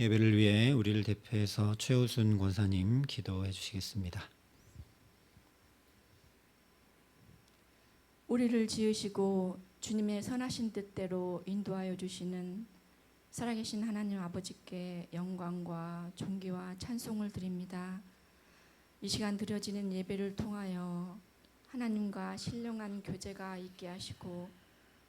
예배를 위해 우리를 대표해서 최우순 권사님 기도해 주시겠습니다. 우리를 지으시고 주님의 선하신 뜻대로 인도하여 주시는 살아계신 하나님 아버지께 영광과 존귀와 찬송을 드립니다. 이 시간 드려지는 예배를 통하여 하나님과 신령한 교제가 있게 하시고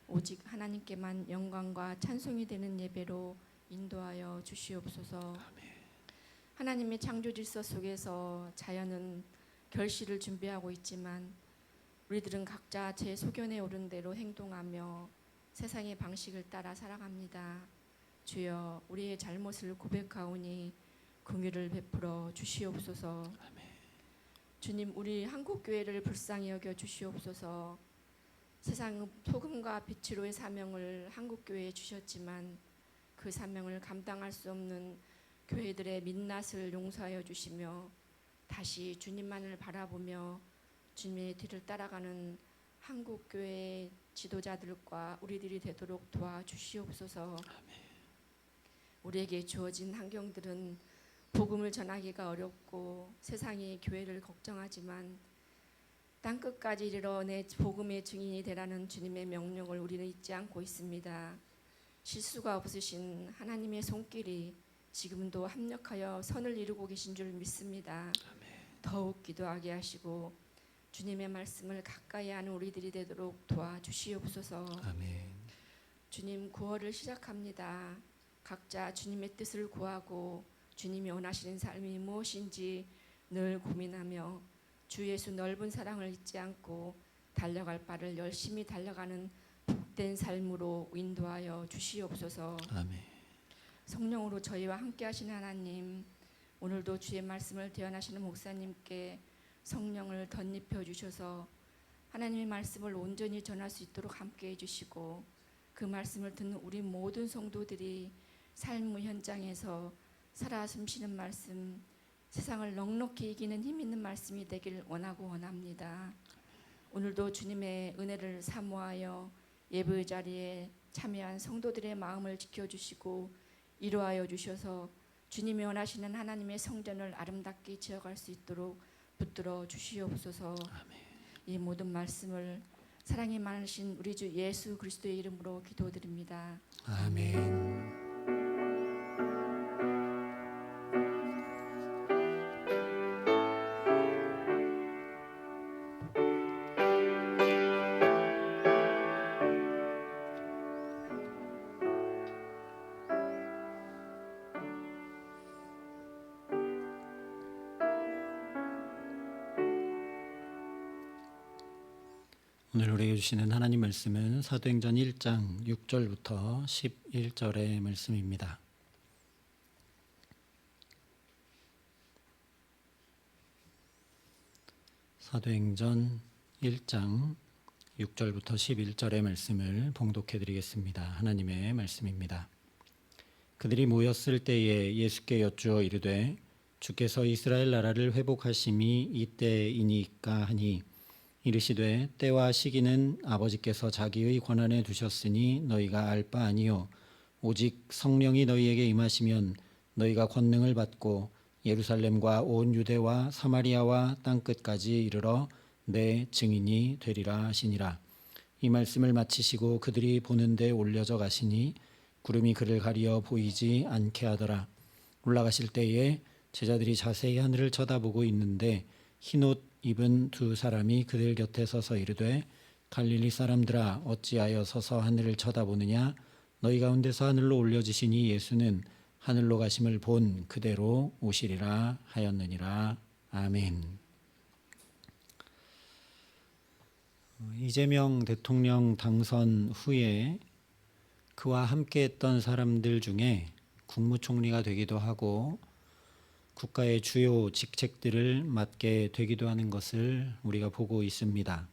오직 하나님께만 영광과 찬송이 되는 예배로 인도하여 주시옵소서. 하나님의 창조 질서 속에서 자연은 결실을 준비하고 있지만 우리들은 각자 제 소견에 오른 대로 행동하며 세상의 방식을 따라 살아갑니다. 주여, 우리의 잘못을 고백하오니 긍휼을 베풀어 주시옵소서. 주님, 우리 한국교회를 불쌍히 여겨 주시옵소서. 세상 소금과 빛으로의 사명을 한국교회에 주셨지만 그 사명을 감당할 수 없는 교회들의 민낯을 용서하여 주시며 다시 주님만을 바라보며 주님의 뒤를 따라가는 한국교회의 지도자들과 우리들이 되도록 도와주시옵소서. 우리에게 주어진 환경들은 복음을 전하기가 어렵고 세상이 교회를 걱정하지만 땅끝까지 이르러 내 복음의 증인이 되라는 주님의 명령을 우리는 잊지 않고 있습니다. 실수가 없으신 하나님의 손길이 지금도 합력하여 선을 이루고 계신 줄 믿습니다. 더욱 기도하게 하시고 주님의 말씀을 가까이 하는 우리들이 되도록 도와주시옵소서. 아멘. 주님, 구월을 시작합니다. 각자 주님의 뜻을 구하고 주님이 원하시는 삶이 무엇인지 늘 고민하며 주 예수 넓은 사랑을 잊지 않고 달려갈 바를 열심히 달려가는 복된 삶으로 인도하여 주시옵소서. 아멘. 성령으로 저희와 함께 하시는 하나님, 오늘도 주의 말씀을 대언하시는 목사님께 성령을 덧입혀 주셔서 하나님의 말씀을 온전히 전할 수 있도록 함께 해주시고 그 말씀을 듣는 우리 모든 성도들이 삶의 현장에서 살아 숨쉬는 말씀, 세상을 넉넉히 이기는 힘 있는 말씀이 되길 원합니다. 오늘도 주님의 은혜를 사모하여 예배의 자리에 참여한 성도들의 마음을 지켜주시고 이루하여 주셔서 주님이 원하시는 하나님의 성전을 아름답게 지어갈 수 있도록 붙들어 주시옵소서. 아멘. 이 모든 말씀을 사랑이 많으신 우리 주 예수 그리스도의 이름으로 기도드립니다. 아멘. 오늘 우리에게 주시는 하나님 말씀은 사도행전 1장 6절부터 11절의 말씀입니다. 사도행전 1장 6절부터 11절의 말씀을 봉독해 드리겠습니다. 하나님의 말씀입니다. 그들이 모였을 때에 예수께 여쭈어 이르되 주께서 이스라엘 나라를 회복하심이 이때이니까 하니 이르시되 때와 시기는 아버지께서 자기의 권한에 두셨으니 너희가 알 바 아니요 오직 성령이 너희에게 임하시면 너희가 권능을 받고 예루살렘과 온 유대와 사마리아와 땅끝까지 이르러 내 증인이 되리라 하시니라. 이 말씀을 마치시고 그들이 보는 데 올려져 가시니 구름이 그를 가리어 보이지 않게 하더라. 올라가실 때에 제자들이 자세히 하늘을 쳐다보고 있는데 흰옷 입은 두 사람이 그들 곁에 서서 이르되 갈릴리 사람들아 어찌하여 서서 하늘을 쳐다보느냐 너희 가운데서 하늘로 올려지시니 예수는 하늘로 가심을 본 그대로 오시리라 하였느니라. 아멘. 이재명 대통령 당선 후에 그와 함께했던 사람들 중에 국무총리가 되기도 하고 국가의 주요 직책들을 맡게 되기도 하는 것을 우리가 보고 있습니다.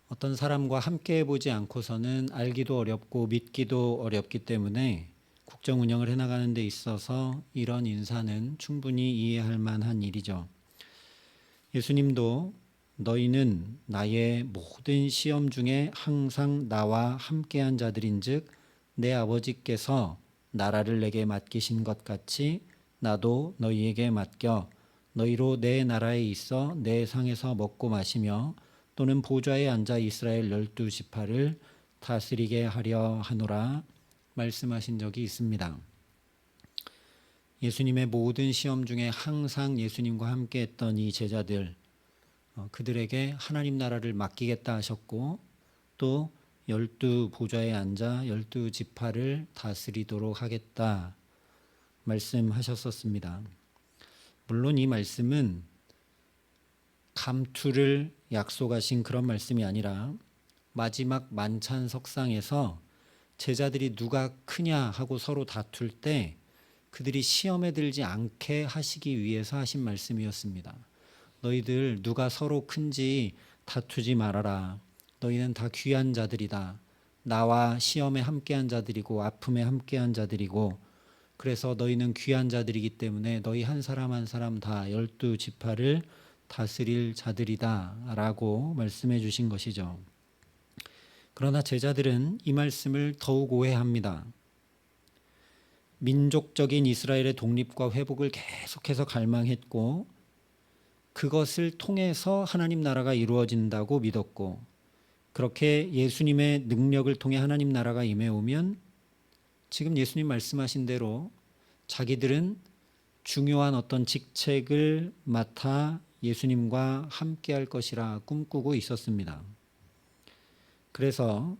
어떤 사람과 함께 해보지 않고서는 알기도 어렵고 믿기도 어렵기 때문에 국정 운영을 해나가는 데 있어서 이런 인사는 충분히 이해할 만한 일이죠. 예수님도 너희는 나의 모든 시험 중에 항상 나와 함께한 자들인즉 내 아버지께서 나라를 내게 맡기신 것 같이 나도 너희에게 맡겨 너희로 내 나라에 있어 내 상에서 먹고 마시며 또는 보좌에 앉아 이스라엘 12지파를 다스리게 하려 하노라 말씀하신 적이 있습니다. 예수님의 모든 시험 중에 항상 예수님과 함께 했던 이 제자들, 그들에게 하나님 나라를 맡기겠다 하셨고 또 12보좌에 앉아 12지파를 다스리도록 하겠다 말씀하셨었습니다. 물론 이 말씀은 감투를 약속하신 그런 말씀이 아니라 마지막 만찬 석상에서 제자들이 누가 크냐 하고 서로 다툴 때 그들이 시험에 들지 않게 하시기 위해서 하신 말씀이었습니다. 너희들 누가 서로 큰지 다투지 말아라. 너희는 다 귀한 자들이다. 나와 시험에 함께한 자들이고 아픔에 함께한 자들이고 그래서 너희는 귀한 자들이기 때문에 너희 한 사람 한 사람 다 12지파를 다스릴 자들이다 라고 말씀해 주신 것이죠. 그러나 제자들은 이 말씀을 더욱 오해합니다. 민족적인 이스라엘의 독립과 회복을 계속해서 갈망했고 그것을 통해서 하나님 나라가 이루어진다고 믿었고 그렇게 예수님의 능력을 통해 하나님 나라가 임해오면 지금 예수님 말씀하신 대로 자기들은 중요한 어떤 직책을 맡아 예수님과 함께할 것이라 꿈꾸고 있었습니다. 그래서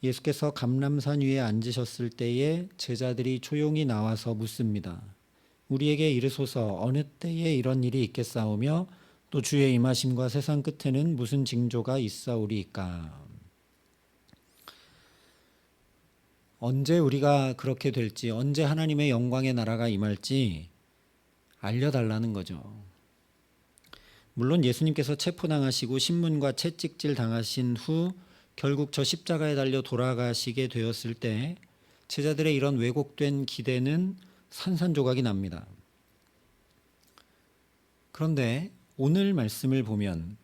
예수께서 감람산 위에 앉으셨을 때에 제자들이 조용히 나와서 묻습니다. 우리에게 이르소서 어느 때에 이런 일이 있겠사오며 또 주의 임하심과 세상 끝에는 무슨 징조가 있사오리이까. 언제 우리가 그렇게 될지, 언제 하나님의 영광의 나라가 임할지 알려달라는 거죠. 물론 예수님께서 체포당하시고 신문과 채찍질 당하신 후 결국 저 십자가에 달려 돌아가시게 되었을 때 제자들의 이런 왜곡된 기대는 산산조각이 납니다. 그런데 오늘 말씀을 보면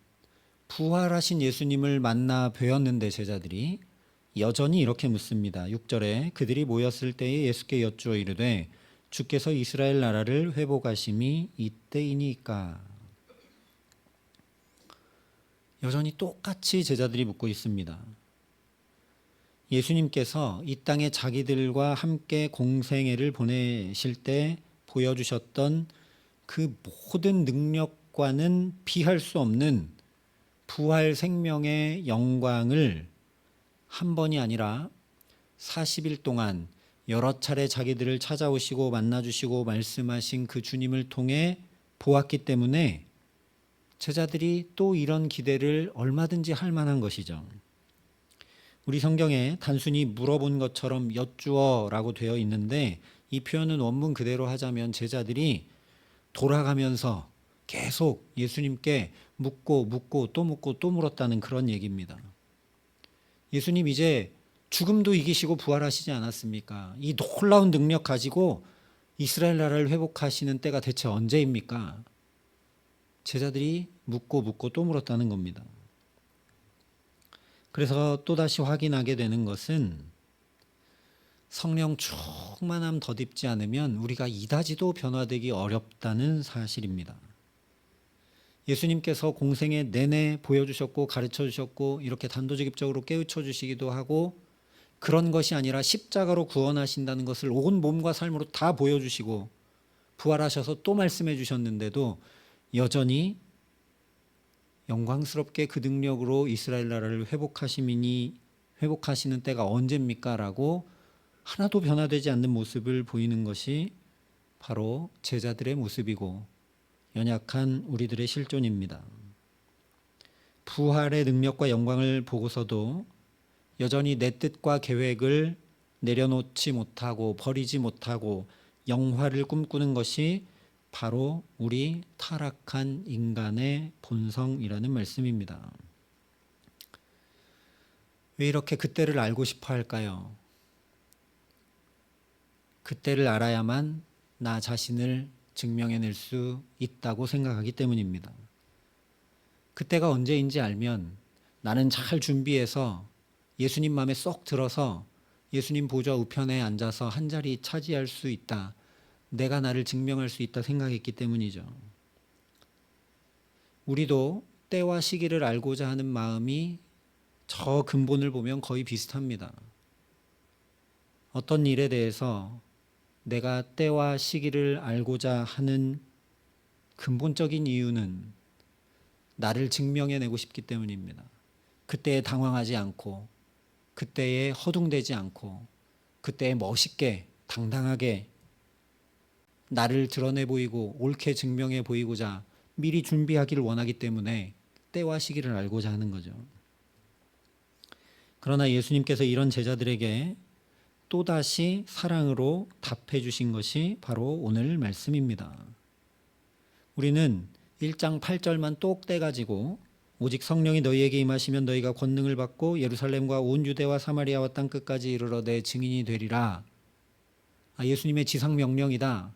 부활하신 예수님을 만나 뵈었는데 제자들이 여전히 이렇게 묻습니다. 6절에 그들이 모였을 때에 예수께 여쭈어 이르되 주께서 이스라엘 나라를 회복하심이 이때이니까. 여전히 똑같이 제자들이 묻고 있습니다. 예수님께서 이 땅에 자기들과 함께 공생애를 보내실 때 보여주셨던 그 모든 능력과는 비할 수 없는 부활 생명의 영광을 한 번이 아니라 40일 동안 여러 차례 자기들을 찾아오시고 만나주시고 말씀하신 그 주님을 통해 보았기 때문에 제자들이 또 이런 기대를 얼마든지 할 만한 것이죠. 우리 성경에 단순히 물어본 것처럼 여쭈어라고 되어 있는데 이 표현은 원문 그대로 하자면 제자들이 돌아가면서 계속 예수님께 묻고 또 물었다는 그런 얘기입니다. 예수님 이제 죽음도 이기시고 부활하시지 않았습니까? 이 놀라운 능력 가지고 이스라엘 나라를 회복하시는 때가 대체 언제입니까? 제자들이 묻고 또 물었다는 겁니다. 그래서 또다시 확인하게 되는 것은 성령 충만함 덧입지 않으면 우리가 이다지도 변화되기 어렵다는 사실입니다. 예수님께서 공생애 내내 보여주셨고 가르쳐주셨고 이렇게 단도직입적으로 깨우쳐주시기도 하고 그런 것이 아니라 십자가로 구원하신다는 것을 온 몸과 삶으로 다 보여주시고 부활하셔서 또 말씀해 주셨는데도 여전히 영광스럽게 그 능력으로 이스라엘 나라를 회복하시는 때가 언제입니까? 라고 하나도 변화되지 않는 모습을 보이는 것이 바로 제자들의 모습이고 연약한 우리들의 실존입니다. 부활의 능력과 영광을 보고서도 여전히 내 뜻과 계획을 내려놓지 못하고 버리지 못하고 영화를 꿈꾸는 것이 바로 우리 타락한 인간의 본성이라는 말씀입니다. 왜 이렇게 그때를 알고 싶어 할까요? 그때를 알아야만 나 자신을 증명해낼 수 있다고 생각하기 때문입니다. 그때가 언제인지 알면 나는 잘 준비해서 예수님 마음에 쏙 들어서 예수님 보좌 우편에 앉아서 한 자리 차지할 수 있다. 내가 나를 증명할 수 있다 생각했기 때문이죠. 우리도 때와 시기를 알고자 하는 마음이 저 근본을 보면 거의 비슷합니다. 어떤 일에 대해서 내가 때와 시기를 알고자 하는 근본적인 이유는 나를 증명해내고 싶기 때문입니다. 그때에 당황하지 않고, 그때에 허둥대지 않고, 그때에 멋있게 당당하게 나를 드러내 보이고 옳게 증명해 보이고자 미리 준비하기를 원하기 때문에 때와 시기를 알고자 하는 거죠. 그러나 예수님께서 이런 제자들에게 또다시 사랑으로 답해 주신 것이 바로 오늘 말씀입니다. 우리는 1장 8절만 똑 떼가지고 오직 성령이 너희에게 임하시면 너희가 권능을 받고 예루살렘과 온 유대와 사마리아와 땅끝까지 이르러 내 증인이 되리라. 예수님의 지상 명령이다.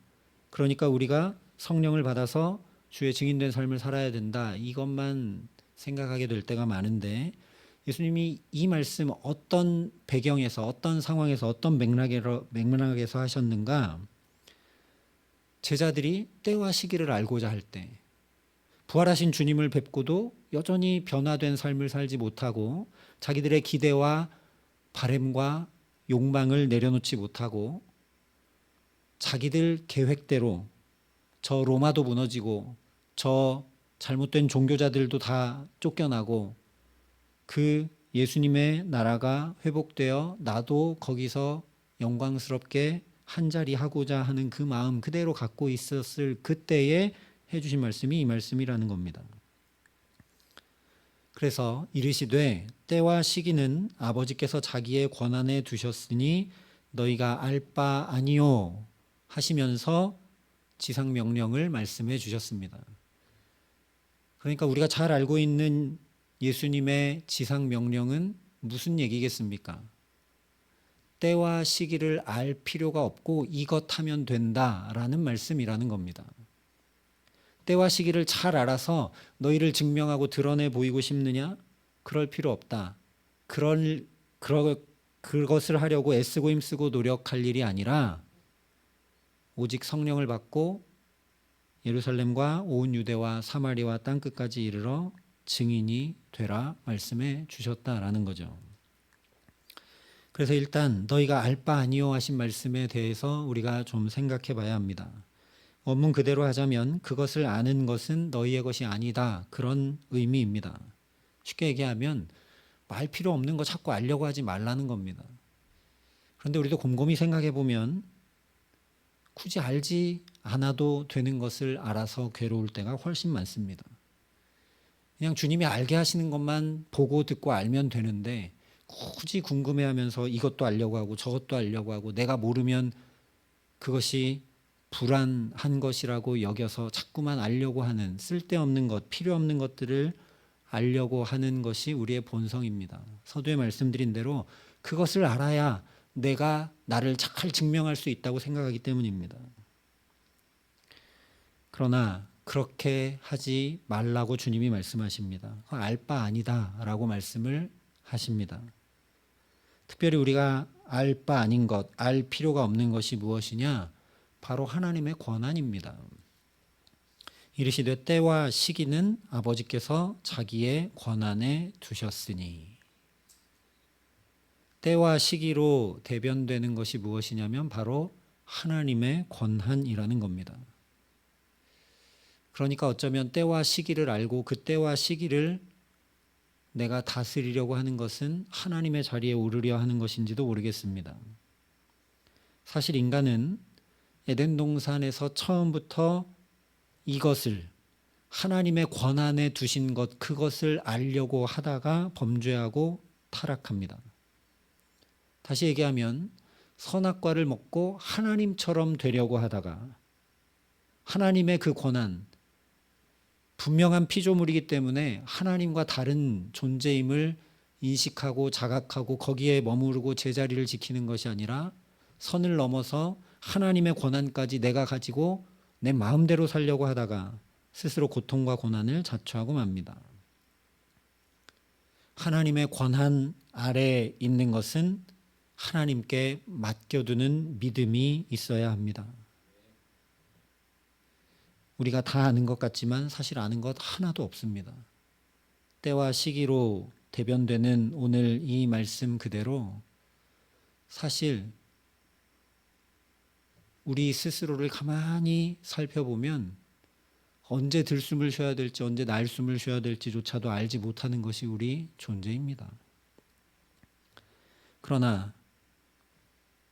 그러니까 우리가 성령을 받아서 주의 증인된 삶을 살아야 된다. 이것만 생각하게 될 때가 많은데 예수님이 이 말씀 어떤 배경에서 어떤 상황에서 어떤 맥락에서 하셨는가? 제자들이 때와 시기를 알고자 할 때 부활하신 주님을 뵙고도 여전히 변화된 삶을 살지 못하고 자기들의 기대와 바램과 욕망을 내려놓지 못하고 자기들 계획대로 저 로마도 무너지고 저 잘못된 종교자들도 다 쫓겨나고 그 예수님의 나라가 회복되어 나도 거기서 영광스럽게 한자리 하고자 하는 그 마음 그대로 갖고 있었을 그때에 해주신 말씀이 이 말씀이라는 겁니다. 그래서 이르시되 때와 시기는 아버지께서 자기의 권한에 두셨으니 너희가 알 바 아니요 하시면서 지상 명령을 말씀해 주셨습니다. 그러니까 우리가 잘 알고 있는 예수님의 지상 명령은 무슨 얘기겠습니까? 때와 시기를 알 필요가 없고 이것 하면 된다라는 말씀이라는 겁니다. 때와 시기를 잘 알아서 너희를 증명하고 드러내 보이고 싶느냐? 그럴 필요 없다. 그것을 하려고 애쓰고 힘쓰고 노력할 일이 아니라 오직 성령을 받고 예루살렘과 온 유대와 사마리아와 땅끝까지 이르러 증인이 되라 말씀해 주셨다라는 거죠. 그래서 일단 너희가 알 바 아니요 하신 말씀에 대해서 우리가 좀 생각해 봐야 합니다. 원문 그대로 하자면 그것을 아는 것은 너희의 것이 아니다. 그런 의미입니다. 쉽게 얘기하면 말 필요 없는 거 자꾸 알려고 하지 말라는 겁니다. 그런데 우리도 곰곰이 생각해 보면 굳이 알지 않아도 되는 것을 알아서 괴로울 때가 훨씬 많습니다. 그냥 주님이 알게 하시는 것만 보고 듣고 알면 되는데 굳이 궁금해하면서 이것도 알려고 하고 저것도 알려고 하고 내가 모르면 그것이 불안한 것이라고 여겨서 자꾸만 알려고 하는 쓸데없는 것, 필요 없는 것들을 알려고 하는 것이 우리의 본성입니다. 서두에 말씀드린 대로 그것을 알아야 내가 나를 잘 증명할 수 있다고 생각하기 때문입니다. 그러나 그렇게 하지 말라고 주님이 말씀하십니다. 알 바 아니다 라고 말씀을 하십니다. 특별히 우리가 알 바 아닌 것, 알 필요가 없는 것이 무엇이냐? 바로 하나님의 권한입니다. 이르시되 때와 시기는 아버지께서 자기의 권한에 두셨으니. 때와 시기로 대변되는 것이 무엇이냐면 바로 하나님의 권한이라는 겁니다. 그러니까 어쩌면 때와 시기를 알고 그 때와 시기를 내가 다스리려고 하는 것은 하나님의 자리에 오르려 하는 것인지도 모르겠습니다. 사실 인간은 에덴 동산에서 처음부터 이것을 하나님의 권한에 두신 것, 그것을 알려고 하다가 범죄하고 타락합니다. 다시 얘기하면 선악과를 먹고 하나님처럼 되려고 하다가 하나님의 그 권한, 분명한 피조물이기 때문에 하나님과 다른 존재임을 인식하고 자각하고 거기에 머무르고 제자리를 지키는 것이 아니라 선을 넘어서 하나님의 권한까지 내가 가지고 내 마음대로 살려고 하다가 스스로 고통과 고난을 자초하고 맙니다. 하나님의 권한 아래에 있는 것은 하나님께 맡겨두는 믿음이 있어야 합니다. 우리가 다 아는 것 같지만 사실 아는 것 하나도 없습니다. 때와 시기로 대변되는 오늘 이 말씀 그대로 사실 우리 스스로를 가만히 살펴보면 언제 들숨을 쉬어야 될지 언제 날숨을 쉬어야 될지조차도 알지 못하는 것이 우리 존재입니다. 그러나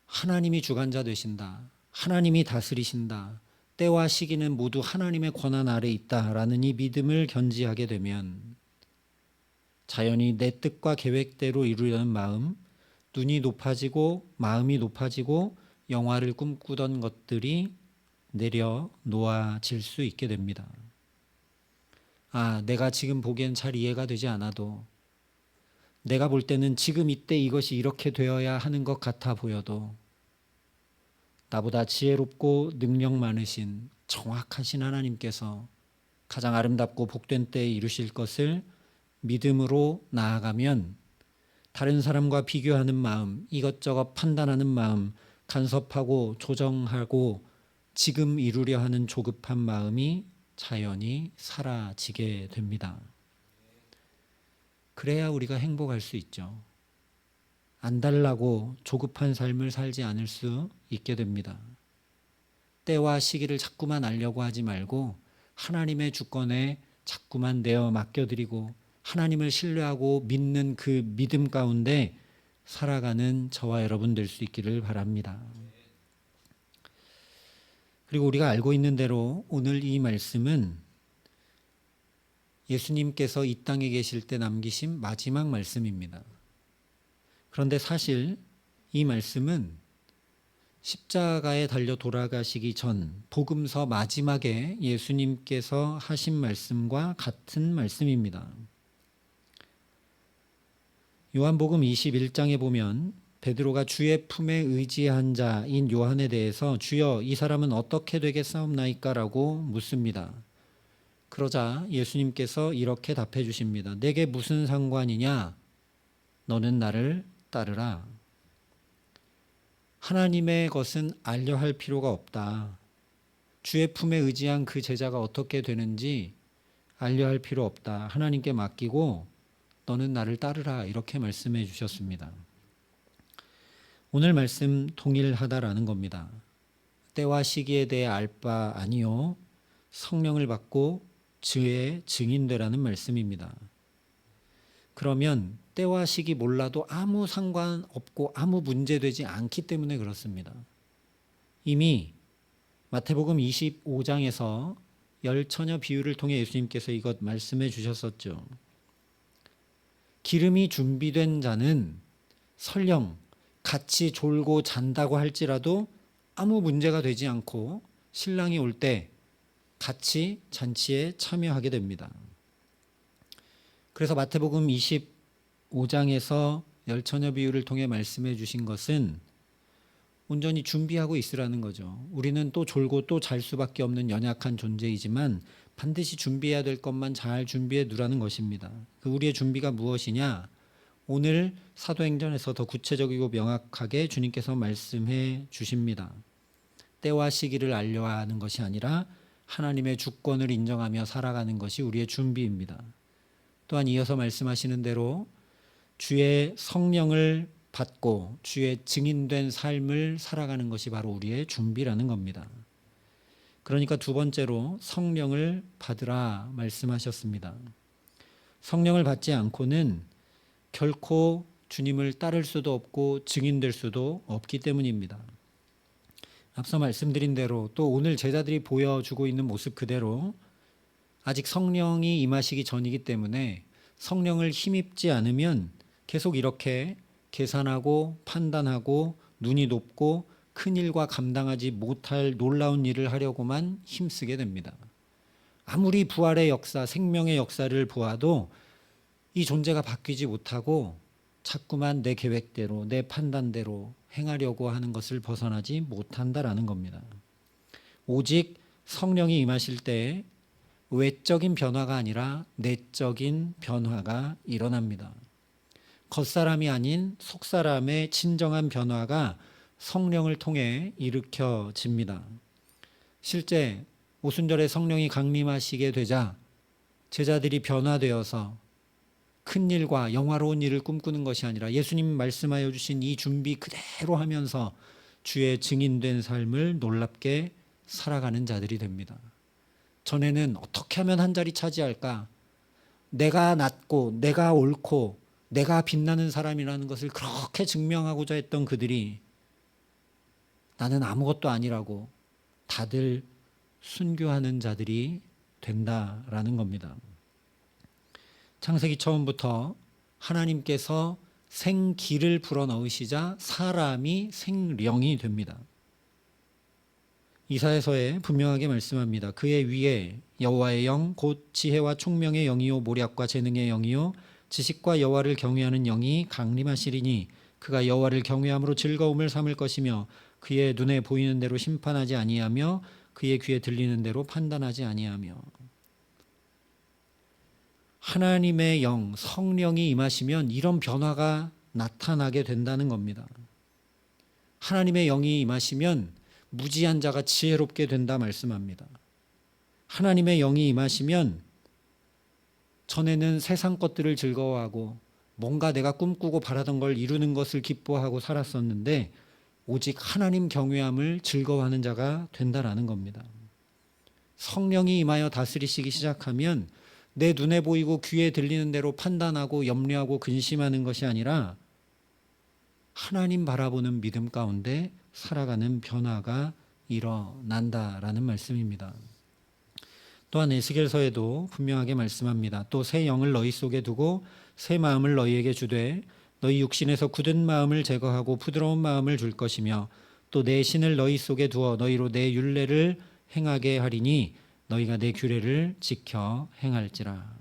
하나님이 주관자 되신다. 하나님이 다스리신다. 때와 시기는 모두 하나님의 권한 아래 있다라는 이 믿음을 견지하게 되면 자연히 내 뜻과 계획대로 이루려는 마음, 눈이 높아지고 마음이 높아지고 영화를 꿈꾸던 것들이 내려 놓아질 수 있게 됩니다. 내가 지금 보기엔 잘 이해가 되지 않아도 내가 볼 때는 지금 이때 이것이 이렇게 되어야 하는 것 같아 보여도 나보다 지혜롭고 능력 많으신 정확하신 하나님께서 가장 아름답고 복된 때에 이루실 것을 믿음으로 나아가면 다른 사람과 비교하는 마음, 이것저것 판단하는 마음, 간섭하고 조정하고 지금 이루려 하는 조급한 마음이 자연히 사라지게 됩니다. 그래야 우리가 행복할 수 있죠. 안달나고 조급한 삶을 살지 않을 수 있게 됩니다. 때와 시기를 자꾸만 알려고 하지 말고 하나님의 주권에 자꾸만 내어 맡겨드리고 하나님을 신뢰하고 믿는 그 믿음 가운데 살아가는 저와 여러분 될 수 있기를 바랍니다. 그리고 우리가 알고 있는 대로 오늘 이 말씀은 예수님께서 이 땅에 계실 때 남기신 마지막 말씀입니다. 그런데 사실 이 말씀은 십자가에 달려 돌아가시기 전 복음서 마지막에 예수님께서 하신 말씀과 같은 말씀입니다. 요한복음 21장에 보면 베드로가 주의 품에 의지한 자인 요한에 대해서 주여 이 사람은 어떻게 되겠사옵나이까 라고 묻습니다. 그러자 예수님께서 이렇게 답해 주십니다. 내게 무슨 상관이냐? 너는 나를 따르라. 하나님의 것은 알려 할 필요가 없다. 주의 품에 의지한 그 제자가 어떻게 되는지 알려 할 필요 없다. 하나님께 맡기고 너는 나를 따르라. 이렇게 말씀해 주셨습니다. 오늘 말씀 동일하다라는 겁니다. 때와 시기에 대해 알 바 아니요 성령을 받고 주의 증인되라는 말씀입니다. 그러면 때와 시기 몰라도 아무 상관없고 아무 문제되지 않기 때문에 그렇습니다. 이미 마태복음 25장에서 열처녀 비유를 통해 예수님께서 이것 말씀해 주셨었죠. 기름이 준비된 자는 설령 같이 졸고 잔다고 할지라도 아무 문제가 되지 않고 신랑이 올 때 같이 잔치에 참여하게 됩니다. 그래서 마태복음 25장에서 열처녀 비유를 통해 말씀해 주신 것은 온전히 준비하고 있으라는 거죠. 우리는 또 졸고 또 잘 수밖에 없는 연약한 존재이지만 반드시 준비해야 될 것만 잘 준비해 두라는 것입니다. 그 우리의 준비가 무엇이냐? 오늘 사도행전에서 더 구체적이고 명확하게 주님께서 말씀해 주십니다. 때와 시기를 알려야 하는 것이 아니라 하나님의 주권을 인정하며 살아가는 것이 우리의 준비입니다. 또한 이어서 말씀하시는 대로 주의 성령을 받고 주의 증인된 삶을 살아가는 것이 바로 우리의 준비라는 겁니다. 그러니까 두 번째로 성령을 받으라 말씀하셨습니다. 성령을 받지 않고는 결코 주님을 따를 수도 없고 증인될 수도 없기 때문입니다. 앞서 말씀드린 대로 또 오늘 제자들이 보여주고 있는 모습 그대로 아직 성령이 임하시기 전이기 때문에 성령을 힘입지 않으면 계속 이렇게 계산하고 판단하고 눈이 높고 큰 일과 감당하지 못할 놀라운 일을 하려고만 힘쓰게 됩니다. 아무리 부활의 역사, 생명의 역사를 보아도 이 존재가 바뀌지 못하고 자꾸만 내 계획대로, 내 판단대로 행하려고 하는 것을 벗어나지 못한다라는 겁니다. 오직 성령이 임하실 때 외적인 변화가 아니라 내적인 변화가 일어납니다. 겉사람이 아닌 속사람의 진정한 변화가 성령을 통해 일으켜집니다. 실제 오순절에 성령이 강림하시게 되자 제자들이 변화되어서 큰 일과 영화로운 일을 꿈꾸는 것이 아니라 예수님 말씀하여 주신 이 준비 그대로 하면서 주의 증인된 삶을 놀랍게 살아가는 자들이 됩니다. 전에는 어떻게 하면 한 자리 차지할까? 내가 낫고 내가 옳고 내가 빛나는 사람이라는 것을 그렇게 증명하고자 했던 그들이 나는 아무것도 아니라고 다들 순교하는 자들이 된다라는 겁니다. 창세기 처음부터 하나님께서 생기를 불어넣으시자 사람이 생령이 됩니다. 이사야서에 분명하게 말씀합니다. 그의 위에 여호와의 영 곧 지혜와 총명의 영이요 모략과 재능의 영이요 지식과 여호와를 경외하는 영이 강림하시리니 그가 여호와를 경외함으로 즐거움을 삼을 것이며 그의 눈에 보이는 대로 심판하지 아니하며 그의 귀에 들리는 대로 판단하지 아니하며. 하나님의 영, 성령이 임하시면 이런 변화가 나타나게 된다는 겁니다. 하나님의 영이 임하시면 무지한 자가 지혜롭게 된다 말씀합니다. 하나님의 영이 임하시면 전에는 세상 것들을 즐거워하고 뭔가 내가 꿈꾸고 바라던 걸 이루는 것을 기뻐하고 살았었는데 오직 하나님 경외함을 즐거워하는 자가 된다라는 겁니다. 성령이 임하여 다스리시기 시작하면 내 눈에 보이고 귀에 들리는 대로 판단하고 염려하고 근심하는 것이 아니라 하나님 바라보는 믿음 가운데 살아가는 변화가 일어난다라는 말씀입니다. 또한 에스겔서에도 분명하게 말씀합니다. 또 새 영을 너희 속에 두고 새 마음을 너희에게 주되 너희 육신에서 굳은 마음을 제거하고 부드러운 마음을 줄 것이며 또 내 신을 너희 속에 두어 너희로 내 율례를 행하게 하리니 너희가 내 규례를 지켜 행할지라.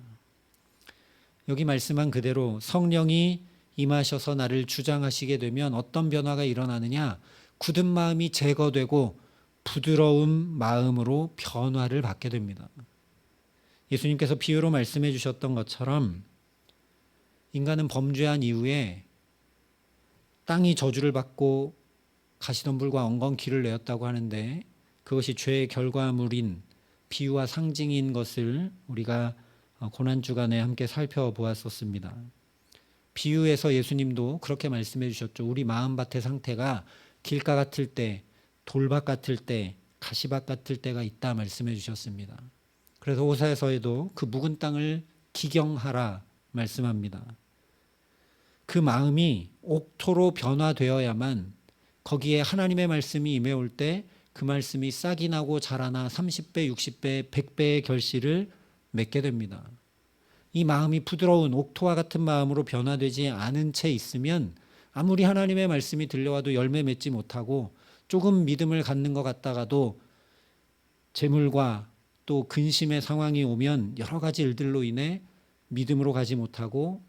여기 말씀한 그대로 성령이 임하셔서 나를 주장하시게 되면 어떤 변화가 일어나느냐? 굳은 마음이 제거되고 부드러운 마음으로 변화를 받게 됩니다. 예수님께서 비유로 말씀해 주셨던 것처럼 인간은 범죄한 이후에 땅이 저주를 받고 가시덤불과 엉겅퀴를 내었다고 하는데 그것이 죄의 결과물인 비유와 상징인 것을 우리가 고난주간에 함께 살펴보았었습니다. 비유에서 예수님도 그렇게 말씀해 주셨죠. 우리 마음밭의 상태가 길가 같을 때, 돌밭 같을 때, 가시밭 같을 때가 있다 말씀해 주셨습니다. 그래서 호사에서에도 그 묵은 땅을 기경하라 말씀합니다. 그 마음이 옥토로 변화되어야만 거기에 하나님의 말씀이 임해올 때 그 말씀이 싹이 나고 자라나 30배, 60배, 100배의 결실을 맺게 됩니다. 이 마음이 부드러운 옥토와 같은 마음으로 변화되지 않은 채 있으면 아무리 하나님의 말씀이 들려와도 열매 맺지 못하고 조금 믿음을 갖는 것 같다가도 재물과 또 근심의 상황이 오면 여러 가지 일들로 인해 믿음으로 가지 못하고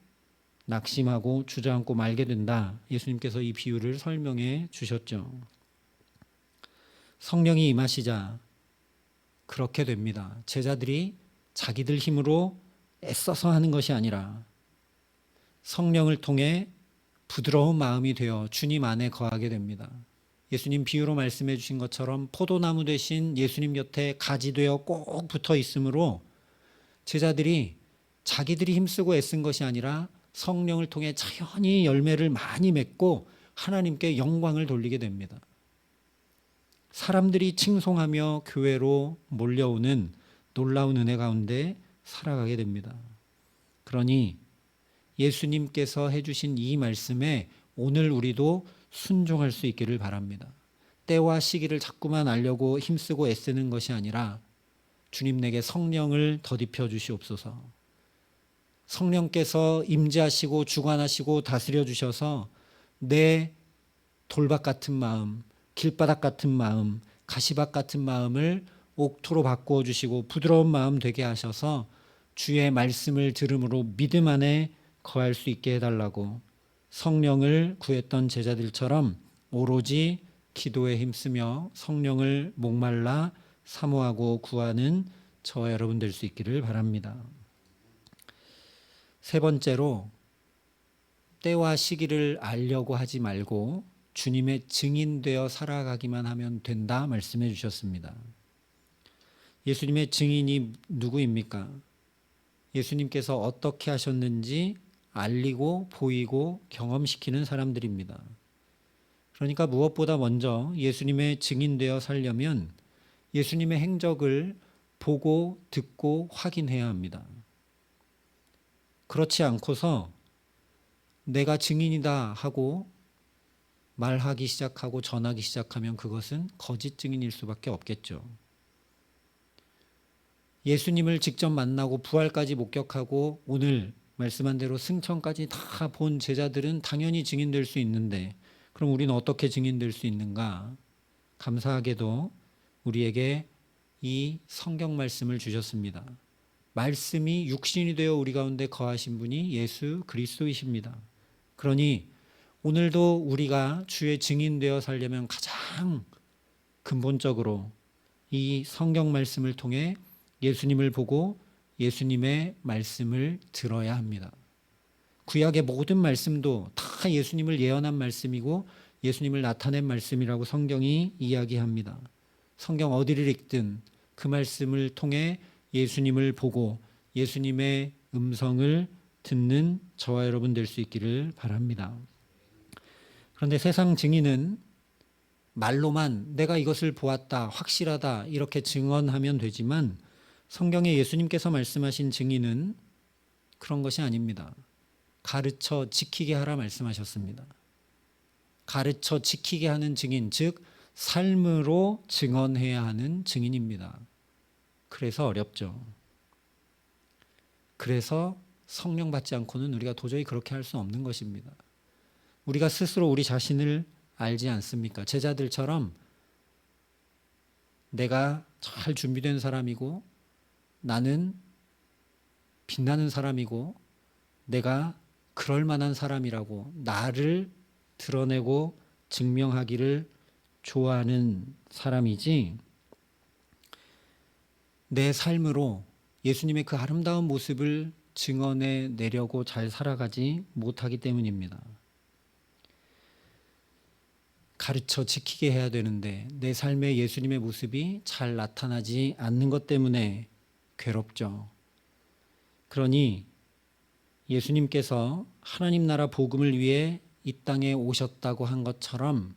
낙심하고 주저앉고 말게 된다. 예수님께서 이 비유를 설명해 주셨죠. 성령이 임하시자 그렇게 됩니다. 제자들이 자기들 힘으로 애써서 하는 것이 아니라 성령을 통해 부드러운 마음이 되어 주님 안에 거하게 됩니다. 예수님 비유로 말씀해 주신 것처럼 포도나무 대신 예수님 곁에 가지 되어 꼭 붙어 있으므로 제자들이 자기들이 힘쓰고 애쓴 것이 아니라 성령을 통해 자연히 열매를 많이 맺고 하나님께 영광을 돌리게 됩니다. 사람들이 칭송하며 교회로 몰려오는 놀라운 은혜 가운데 살아가게 됩니다. 그러니 예수님께서 해주신 이 말씀에 오늘 우리도 순종할 수 있기를 바랍니다. 때와 시기를 자꾸만 알려고 힘쓰고 애쓰는 것이 아니라 주님 내게 성령을 덧입혀 주시옵소서. 성령께서 임재하시고 주관하시고 다스려 주셔서 내 돌밭 같은 마음, 길바닥 같은 마음, 가시밭 같은 마음을 옥토로 바꾸어 주시고 부드러운 마음 되게 하셔서 주의 말씀을 들음으로 믿음 안에 거할 수 있게 해달라고 성령을 구했던 제자들처럼 오로지 기도에 힘쓰며 성령을 목말라 사모하고 구하는 저와 여러분 될 수 있기를 바랍니다. 세 번째로 때와 시기를 알려고 하지 말고 주님의 증인되어 살아가기만 하면 된다 말씀해 주셨습니다. 예수님의 증인이 누구입니까? 예수님께서 어떻게 하셨는지 알리고 보이고 경험시키는 사람들입니다. 그러니까 무엇보다 먼저 예수님의 증인되어 살려면 예수님의 행적을 보고 듣고 확인해야 합니다. 그렇지 않고서 내가 증인이다 하고 말하기 시작하고 전하기 시작하면 그것은 거짓 증인일 수밖에 없겠죠. 예수님을 직접 만나고 부활까지 목격하고 오늘 말씀한 대로 승천까지 다 본 제자들은 당연히 증인될 수 있는데 그럼 우리는 어떻게 증인될 수 있는가? 감사하게도 우리에게 이 성경 말씀을 주셨습니다. 말씀이 육신이 되어 우리 가운데 거하신 분이 예수 그리스도이십니다. 그러니 오늘도 우리가 주의 증인되어 살려면 가장 근본적으로 이 성경 말씀을 통해 예수님을 보고 예수님의 말씀을 들어야 합니다. 구약의 모든 말씀도 다 예수님을 예언한 말씀이고 예수님을 나타낸 말씀이라고 성경이 이야기합니다. 성경 어디를 읽든 그 말씀을 통해 예수님을 보고 예수님의 음성을 듣는 저와 여러분 될 수 있기를 바랍니다. 그런데 세상 증인은 말로만 내가 이것을 보았다, 확실하다 이렇게 증언하면 되지만 성경에 예수님께서 말씀하신 증인은 그런 것이 아닙니다. 가르쳐 지키게 하라 말씀하셨습니다. 가르쳐 지키게 하는 증인, 즉 삶으로 증언해야 하는 증인입니다. 그래서 어렵죠. 그래서 성령 받지 않고는 우리가 도저히 그렇게 할 수 없는 것입니다. 우리가 스스로 우리 자신을 알지 않습니까? 제자들처럼 내가 잘 준비된 사람이고 나는 빛나는 사람이고 내가 그럴 만한 사람이라고 나를 드러내고 증명하기를 좋아하는 사람이지 내 삶으로 예수님의 그 아름다운 모습을 증언해 내려고 잘 살아가지 못하기 때문입니다. 가르쳐 지키게 해야 되는데 내 삶에 예수님의 모습이 잘 나타나지 않는 것 때문에 괴롭죠. 그러니 예수님께서 하나님 나라 복음을 위해 이 땅에 오셨다고 한 것처럼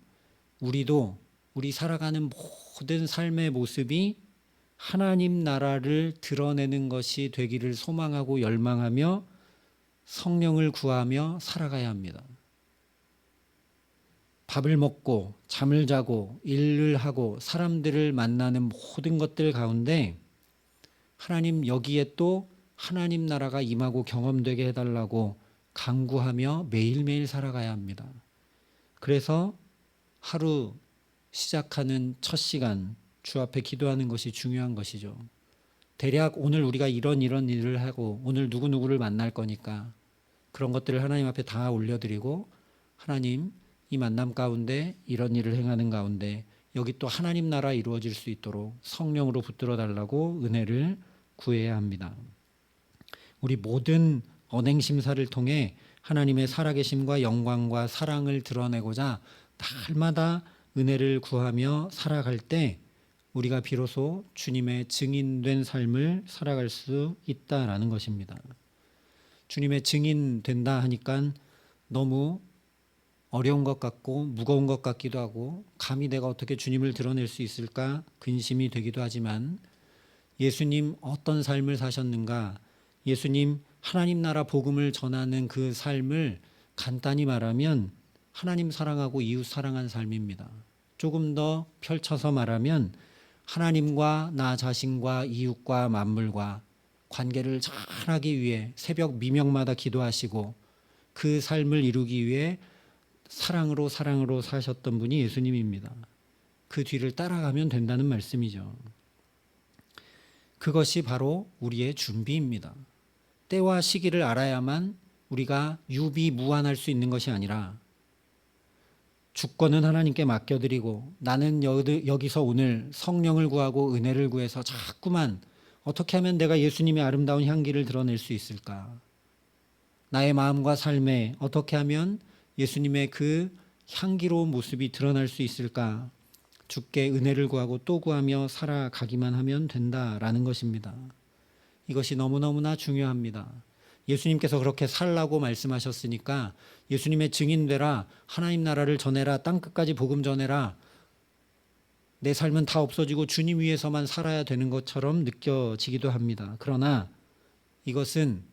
우리도 우리 살아가는 모든 삶의 모습이 하나님 나라를 드러내는 것이 되기를 소망하고 열망하며 성령을 구하며 살아가야 합니다. 밥을 먹고 잠을 자고 일을 하고 사람들을 만나는 모든 것들 가운데 하나님 여기에 또 하나님 나라가 임하고 경험되게 해달라고 간구하며 매일매일 살아가야 합니다. 그래서 하루 시작하는 첫 시간 주 앞에 기도하는 것이 중요한 것이죠. 대략 오늘 우리가 이런 일을 하고 오늘 누구누구를 만날 거니까 그런 것들을 하나님 앞에 다 올려드리고 하나님 이 만남 가운데 이런 일을 행하는 가운데 여기 또 하나님 나라 이루어질 수 있도록 성령으로 붙들어 달라고 은혜를 구해야 합니다. 우리 모든 언행 심사를 통해 하나님의 살아계심과 영광과 사랑을 드러내고자 날마다 은혜를 구하며 살아갈 때 우리가 비로소 주님의 증인된 삶을 살아갈 수 있다라는 것입니다. 주님의 증인 된다 하니까 너무 어려운 것 같고 무거운 것 같기도 하고 감히 내가 어떻게 주님을 드러낼 수 있을까 근심이 되기도 하지만 예수님 어떤 삶을 사셨는가, 예수님 하나님 나라 복음을 전하는 그 삶을 간단히 말하면 하나님 사랑하고 이웃 사랑한 삶입니다. 조금 더 펼쳐서 말하면 하나님과 나 자신과 이웃과 만물과 관계를 잘하기 위해 새벽 미명마다 기도하시고 그 삶을 이루기 위해 사랑으로 사셨던 분이 예수님입니다. 그 뒤를 따라가면 된다는 말씀이죠. 그것이 바로 우리의 준비입니다. 때와 시기를 알아야만 우리가 유비무환할 수 있는 것이 아니라 주권은 하나님께 맡겨드리고 나는 여기서 오늘 성령을 구하고 은혜를 구해서 자꾸만 어떻게 하면 내가 예수님의 아름다운 향기를 드러낼 수 있을까? 나의 마음과 삶에 어떻게 하면 예수님의 그 향기로운 모습이 드러날 수 있을까? 주께 은혜를 구하고 또 구하며 살아가기만 하면 된다라는 것입니다. 이것이 너무너무나 중요합니다. 예수님께서 그렇게 살라고 말씀하셨으니까 예수님의 증인되라, 하나님 나라를 전해라, 땅끝까지 복음 전해라, 내 삶은 다 없어지고 주님 위해서만 살아야 되는 것처럼 느껴지기도 합니다. 그러나 이것은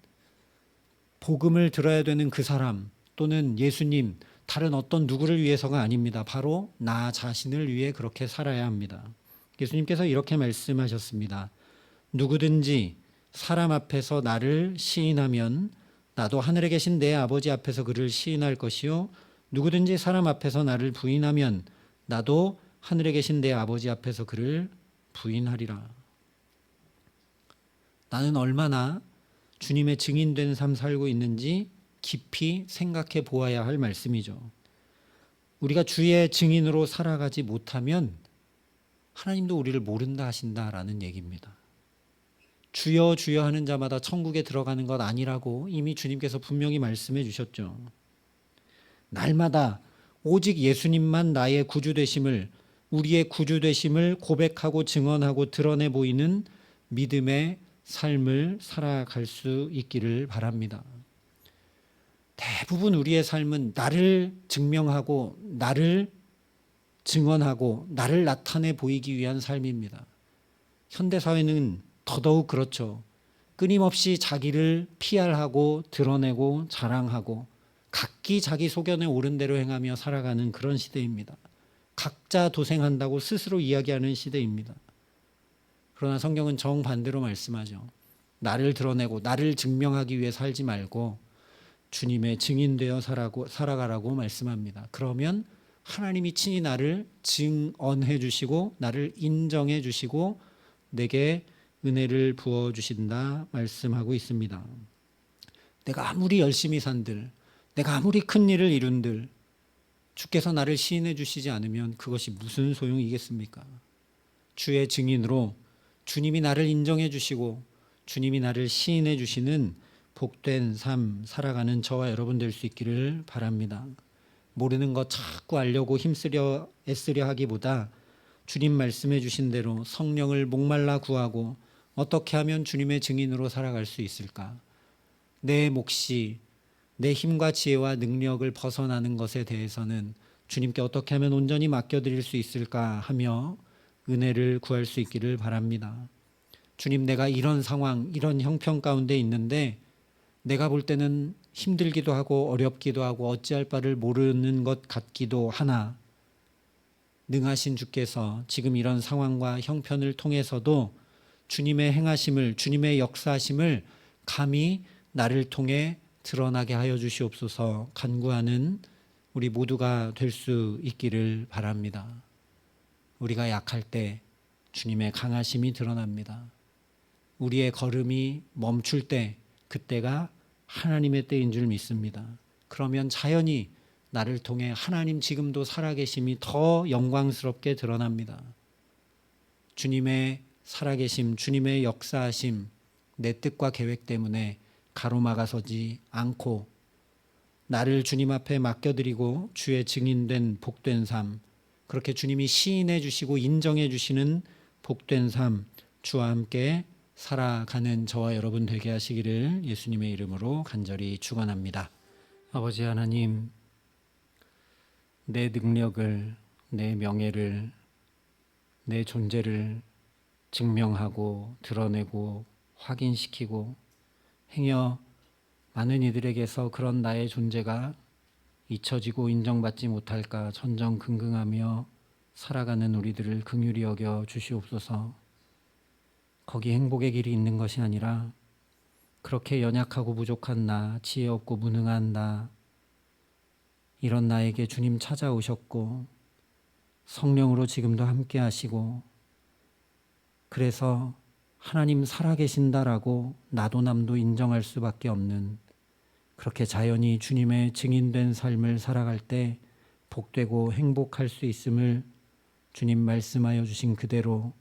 복음을 들어야 되는 그 사람 또는 예수님, 다른 어떤 누구를 위해서가 아닙니다. 바로 나 자신을 위해 그렇게 살아야 합니다. 예수님께서 이렇게 말씀하셨습니다. 누구든지 사람 앞에서 나를 시인하면 나도 하늘에 계신 내 아버지 앞에서 그를 시인할 것이요, 누구든지 사람 앞에서 나를 부인하면 나도 하늘에 계신 내 아버지 앞에서 그를 부인하리라. 나는 얼마나 주님의 증인된 삶 살고 있는지 깊이 생각해 보아야 할 말씀이죠. 우리가 주의 증인으로 살아가지 못하면 하나님도 우리를 모른다 하신다라는 얘기입니다. 주여 주여 하는 자마다 천국에 들어가는 것 아니라고 이미 주님께서 분명히 말씀해 주셨죠. 날마다 오직 예수님만 나의 구주 되심을, 우리의 구주 되심을 고백하고 증언하고 드러내 보이는 믿음의 삶을 살아갈 수 있기를 바랍니다. 대부분 우리의 삶은 나를 증명하고 나를 증언하고 나를 나타내 보이기 위한 삶입니다. 현대사회는 더더욱 그렇죠. 끊임없이 자기를 PR하고 드러내고 자랑하고 각기 자기 소견에 옳은 대로 행하며 살아가는 그런 시대입니다. 각자 도생한다고 스스로 이야기하는 시대입니다. 그러나 성경은 정반대로 말씀하죠. 나를 드러내고 나를 증명하기 위해 살지 말고 주님의 증인되어 살아가라고 말씀합니다. 그러면 하나님이 친히 나를 증언해 주시고 나를 인정해 주시고 내게 은혜를 부어 주신다 말씀하고 있습니다. 내가 아무리 열심히 산들, 내가 아무리 큰 일을 이룬들 주께서 나를 시인해 주시지 않으면 그것이 무슨 소용이겠습니까? 주의 증인으로 주님이 나를 인정해 주시고 주님이 나를 시인해 주시는 복된 삶 살아가는 저와 여러분 될 수 있기를 바랍니다. 모르는 것 자꾸 알려고 힘쓰려 애쓰려 하기보다 주님 말씀해 주신 대로 성령을 목말라 구하고 어떻게 하면 주님의 증인으로 살아갈 수 있을까? 내 몫이 내 힘과 지혜와 능력을 벗어나는 것에 대해서는 주님께 어떻게 하면 온전히 맡겨드릴 수 있을까 하며 은혜를 구할 수 있기를 바랍니다. 주님, 내가 이런 상황, 이런 형편 가운데 있는데 내가 볼 때는 힘들기도 하고 어렵기도 하고 어찌할 바를 모르는 것 같기도 하나 능하신 주께서 지금 이런 상황과 형편을 통해서도 주님의 행하심을, 주님의 역사하심을 감히 나를 통해 드러나게 하여 주시옵소서 간구하는 우리 모두가 될 수 있기를 바랍니다. 우리가 약할 때 주님의 강하심이 드러납니다. 우리의 걸음이 멈출 때 그때가 하나님의 때인 줄 믿습니다. 그러면 자연히 나를 통해 하나님 지금도 살아계심이 더 영광스럽게 드러납니다. 주님의 살아계심, 주님의 역사하심, 내 뜻과 계획 때문에 가로막아서지 않고 나를 주님 앞에 맡겨드리고 주의 증인된 복된 삶, 그렇게 주님이 시인해 주시고 인정해 주시는 복된 삶, 주와 함께 살아가는 저와 여러분 되게 하시기를 예수님의 이름으로 간절히 축원합니다. 아버지 하나님, 내 능력을, 내 명예를, 내 존재를 증명하고 드러내고 확인시키고 행여 많은 이들에게서 그런 나의 존재가 잊혀지고 인정받지 못할까 전전긍긍하며 살아가는 우리들을 긍휼히 여겨 주시옵소서. 거기 행복의 길이 있는 것이 아니라 그렇게 연약하고 부족한 나, 지혜 없고 무능한 나, 이런 나에게 주님 찾아오셨고 성령으로 지금도 함께 하시고 그래서 하나님 살아계신다라고 나도 남도 인정할 수밖에 없는, 그렇게 자연히 주님의 증인된 삶을 살아갈 때 복되고 행복할 수 있음을 주님 말씀하여 주신 그대로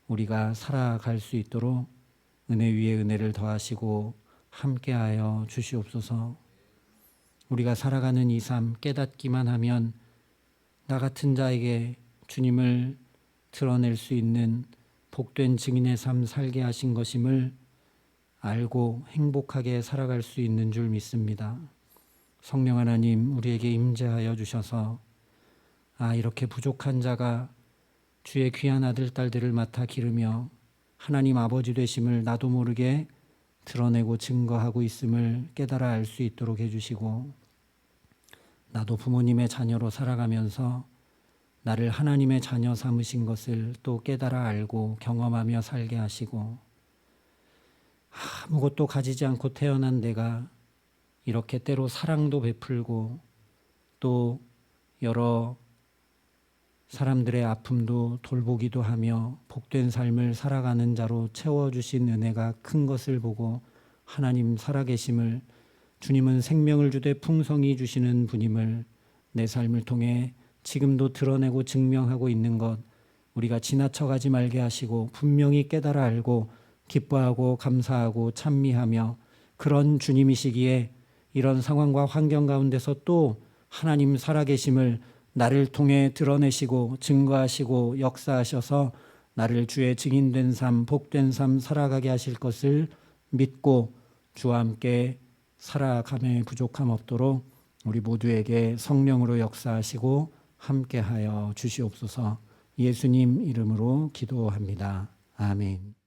우리가 살아갈 수 있도록 은혜 위에 은혜를 더하시고 함께하여 주시옵소서. 우리가 살아가는 이 삶 깨닫기만 하면 나 같은 자에게 주님을 드러낼 수 있는 복된 증인의 삶 살게 하신 것임을 알고 행복하게 살아갈 수 있는 줄 믿습니다. 성령 하나님 우리에게 임재하여 주셔서 이렇게 부족한 자가 주의 귀한 아들 딸들을 맡아 기르며 하나님 아버지 되심을 나도 모르게 드러내고 증거하고 있음을 깨달아 알 수 있도록 해주시고, 나도 부모님의 자녀로 살아가면서 나를 하나님의 자녀 삼으신 것을 또 깨달아 알고 경험하며 살게 하시고, 아무것도 가지지 않고 태어난 내가 이렇게 때로 사랑도 베풀고 또 여러 사람들의 아픔도 돌보기도 하며 복된 삶을 살아가는 자로 채워주신 은혜가 큰 것을 보고 하나님 살아계심을, 주님은 생명을 주되 풍성히 주시는 분임을 내 삶을 통해 지금도 드러내고 증명하고 있는 것 우리가 지나쳐가지 말게 하시고 분명히 깨달아 알고 기뻐하고 감사하고 찬미하며, 그런 주님이시기에 이런 상황과 환경 가운데서 또 하나님 살아계심을 나를 통해 드러내시고 증거하시고 역사하셔서 나를 주의 증인된 삶, 복된 삶 살아가게 하실 것을 믿고 주와 함께 살아감에 부족함 없도록 우리 모두에게 성령으로 역사하시고 함께하여 주시옵소서. 예수님 이름으로 기도합니다. 아멘.